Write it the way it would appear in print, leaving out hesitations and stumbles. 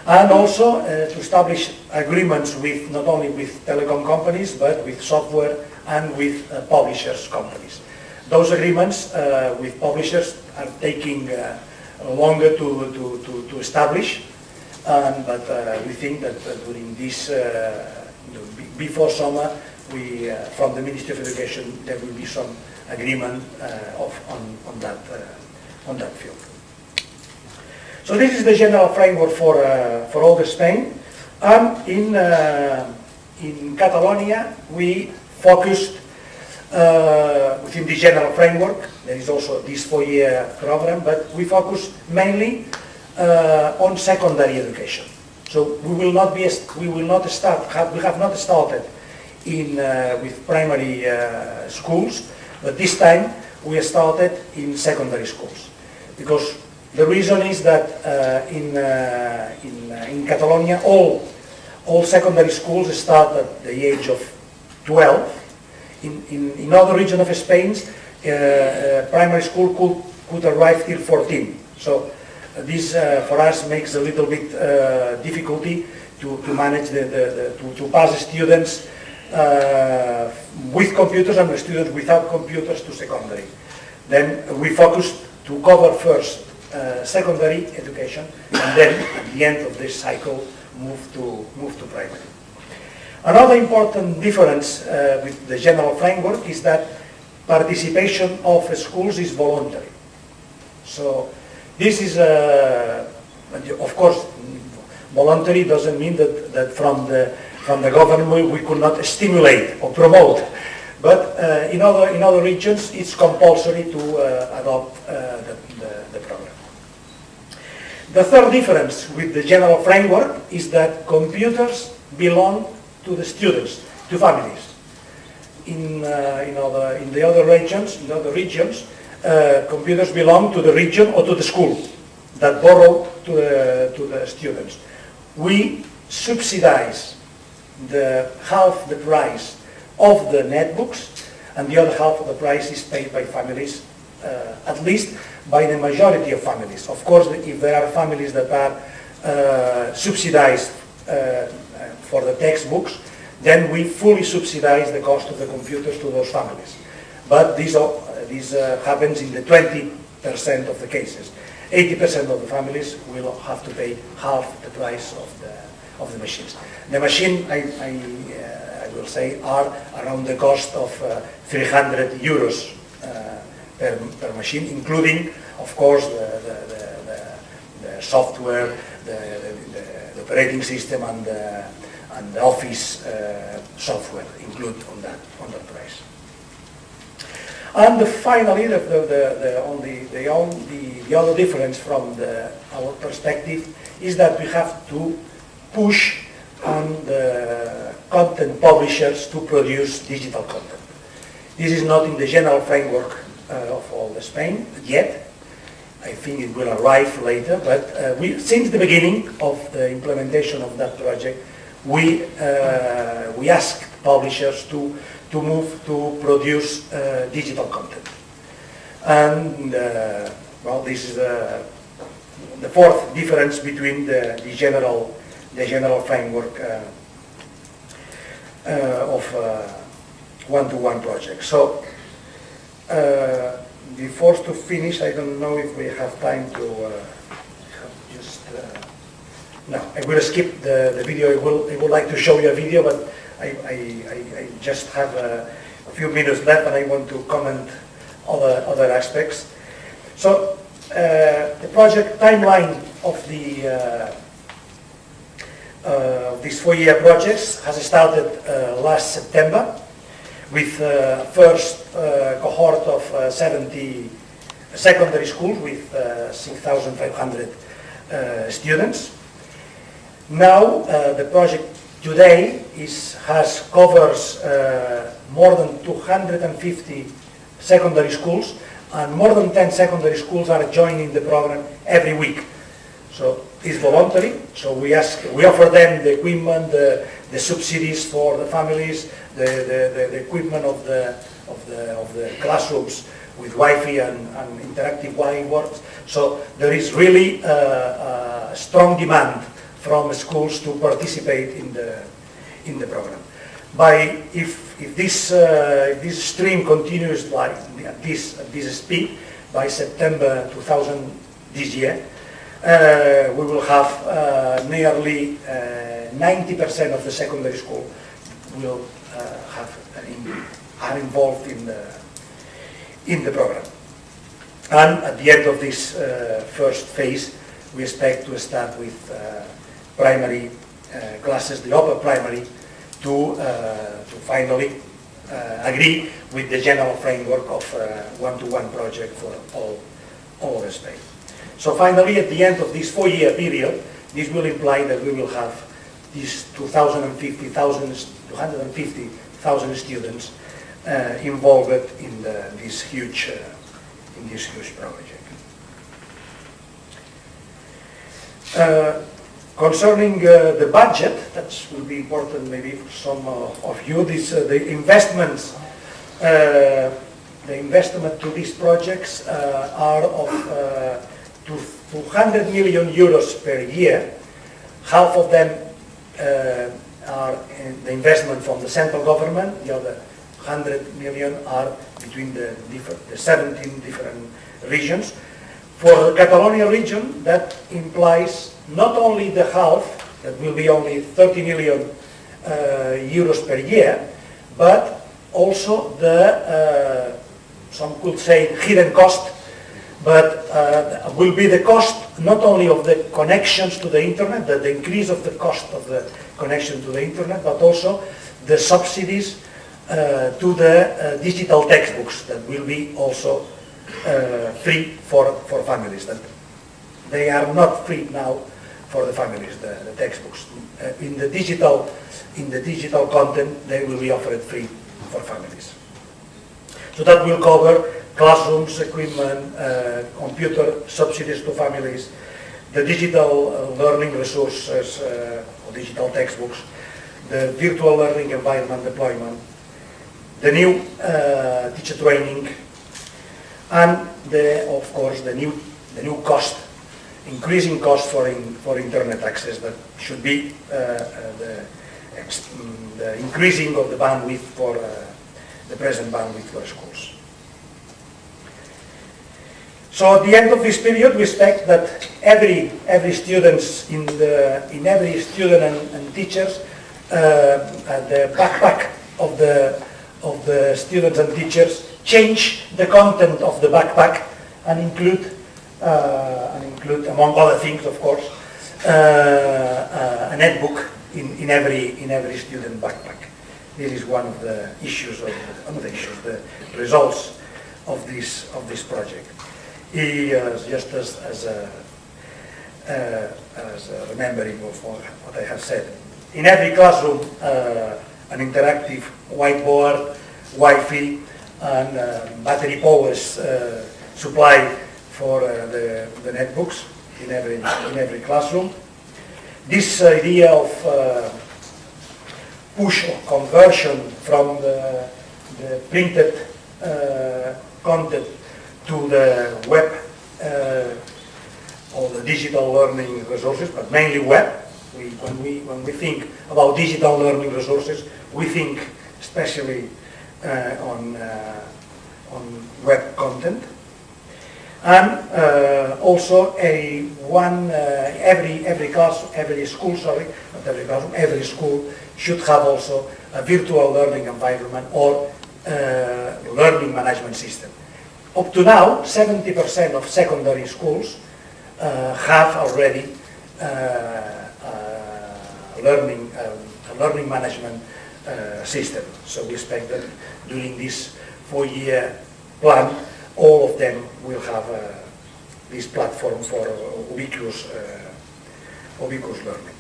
and also to establish agreements with not only with telecom companies but with software and with publishers companies. Those agreements with publishers are taking longer to establish, but we think that during this, before summer, from the Ministry of Education, there will be some agreement on that field. So this is the general framework for all of Spain. And in Catalonia, we focused within the general framework. There is also this 4-year program, but we focus mainly on secondary education. So we have not started with primary schools, but this time we started in secondary schools, because the reason is that in Catalonia all secondary schools start at the age of 12. In other regions of Spain, primary school could arrive till 14. So this for us makes a little bit difficulty to manage to pass students with computers and students without computers to secondary. Then we focused to cover first secondary education, and then at the end of this cycle move to primary. Another important difference with the general framework is that participation of schools is voluntary. So this is, of course, voluntary doesn't mean that from the government we could not stimulate or promote, but in other regions it's compulsory to adopt the program. The third difference with the general framework is that computers belong to the students, to families. In the other regions, computers belong to the region or to the school that borrow to the students. We subsidize half the price of the netbooks, and the other half of the price is paid by families, at least by the majority of families. Of course, if there are families that are subsidized for the textbooks, then we fully subsidize the cost of the computers to those families. But this happens in the 20% of the cases. 80% of the families will have to pay half the price of the machines. The machine, I will say, are around the cost of 300 euros per machine, including, of course, the software, the operating system, and the office software included on that price. And finally, the other difference from our perspective is that we have to push on the content publishers to produce digital content. This is not in the general framework of all the Spain yet. I think it will arrive later, but since the beginning of the implementation of that project, we asked publishers to move to produce digital content. And well, this is the fourth difference between the general framework of one-to-one projects. So before to finish, I don't know if we have time to just. No, I will skip the video. I would like to show you a video, but I just have a few minutes left, and I want to comment other aspects. So the project timeline of these 4-year projects has started last September with first cohort of 70 secondary schools with 6,500 students. Now the project today covers more than 250 secondary schools, and more than 10 secondary schools are joining the program every week. So it's voluntary. So we offer them the equipment, the subsidies for the families, the equipment of the classrooms with Wi-Fi and interactive whiteboards. So there is really a strong demand from schools to participate in the program. If this stream continues like at this speed, by September 2000 this year, we will have nearly 90% of the secondary school will are involved in the program. And at the end of this first phase, we expect to start with primary classes, the upper primary, to finally agree with the general framework of one-to-one project for all over Spain. So finally, at the end of this 4-year period, this will imply that we will have these 250,000 students involved in this huge project. Concerning the budget, that will be important maybe for some of you. The investments, the investment to these projects are of 200 million euros per year. Half of them are in the investment from the central government. The other 100 million are between the 17 different regions. For the Catalonia region, that implies not only the half, that will be only 30 million euros per year, but also the, some could say, hidden cost, but will be the cost not only of the connections to the internet, the increase of the cost of the connection to the internet, but also the subsidies to the digital textbooks that will be also free for families. That they are not free now for the families, the textbooks. In the digital content, they will be offered free for families. So that will cover classrooms, equipment, computer subsidies to families, the digital learning resources or digital textbooks, the virtual learning environment deployment, the new teacher training, and of course the new cost, increasing cost for internet access that should be the increasing of the bandwidth for the present bandwidth for schools. So at the end of this period, we expect that every students in every student and teachers, the backpack of the students and teachers change the content of the backpack and include among other things, of course, a netbook in every student backpack. This is one of the issues the results of this project. Just as a remembering of what I have said. In every classroom, an interactive whiteboard, Wi-Fi, and battery powers supply for the netbooks in every classroom. This idea of push or conversion from the printed content to the web or the digital learning resources, but mainly web. When we think about digital learning resources, we think especially on web content, and also every school should have also a virtual learning environment or learning management system. Up to now, 70% of secondary schools have already a learning management system. So we expect that during this 4-year plan, all of them will have this platform for ubiquitous learning.